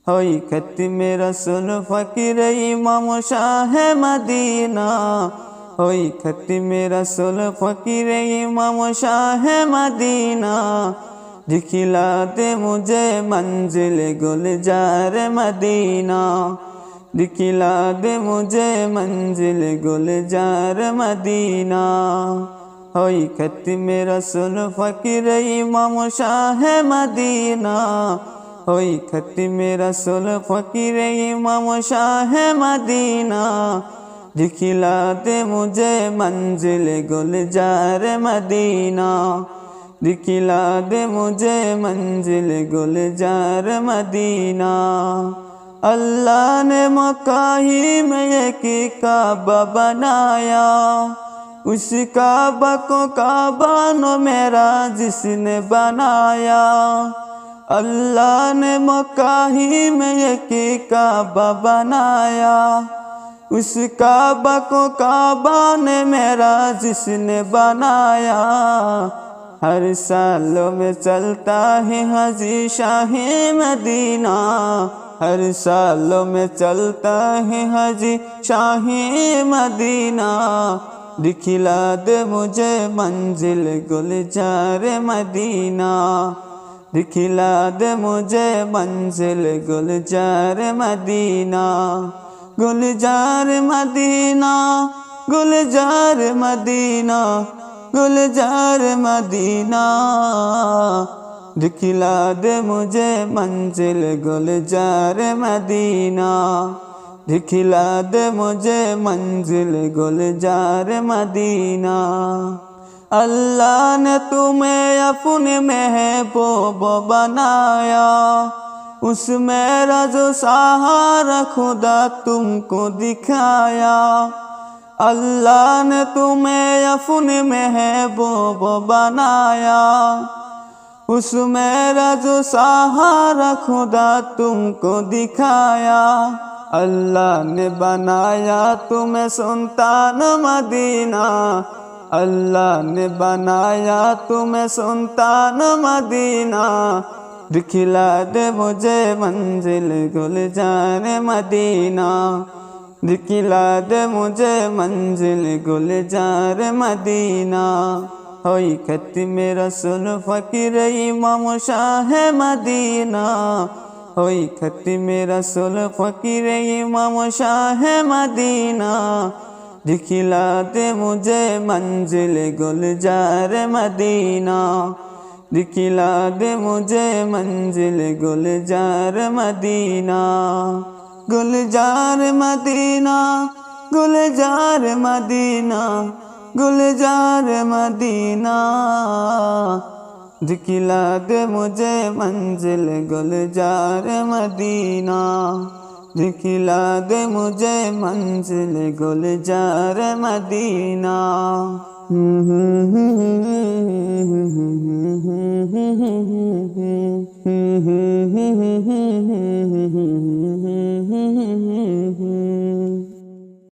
होई खत्मे रसूल फकीर इमाम शाह मदीना। होई खत्मे रसूल फकीर इमाम शाह मदीना। दिखला दे मुझे मंजिल गुलजार मदीना। दिखला दे मुझे मंजिल गुलजार मदीना। होई खत्मे रसूल फकीर इमाम शाह मदीना। होई खत्मे रसूल फकीर इमाम शाह मदीना। दिखला दे मुझे मंजिल गुलजार मदीना। दिखला दे मुझे मंजिल गुलजार मदीना। अल्लाह ने मक्का ही में एक काबा बनाया। उस काबा को काबा नो मेरा जिसने बनाया। अल्लाह ने मक्का ही में एक काबा बनाया। उस काबा को काबा ने मेरा जिसने बनाया। हर सालों में चलता है हाजी शाही मदीना। हर सालों में चलता है हाजी शाही मदीना। दिखला दे मुझे मंजिल गुलजार मदीना। दिखला दे मुझे मंजिल गुलजार मदीना। गुलजार मदीना गुलजार मदीना गुलजार मदीना। दिखला दे मुझे मंजिल गुलजार मदीना। दिखला दे मुझे मंजिल गुलजार मदीना। अल्लाह ने तुम्हें अपने महबूब बनाया। उस मेरा जो सहारा खुदा तुमको दिखाया। अल्लाह ने तुम्हें अपने महबूब बनाया। उस मेरा जो सहारा खुदा तुमको दिखाया। अल्लाह ने बनाया तुम्हें सुल्तान मदीना। अल्लाह ने बनाया तुम्हें सुल्तान मदीना। दिखला दे मुझे मंजिल गुलजार मदीना। दिखला दे मुझे मंजिल गुलजार मदीना। होई खत्मे रसूल फकीर इमाम शाह मदीना। होई खत्मे रसूल फकीर इमाम शाह मदीना। दिखला दे मुझे मंजिल गुलजार मदीना। दिखला दे मुझे मंजिल गुलजार मदीना। गुलजार मदीना गुलजार मदीना गुलजार मदीना। दिखला दे मुझे मंजिल गुलजार मदीना। दिखला दे मुझे मंजिल गुलजार मदीना।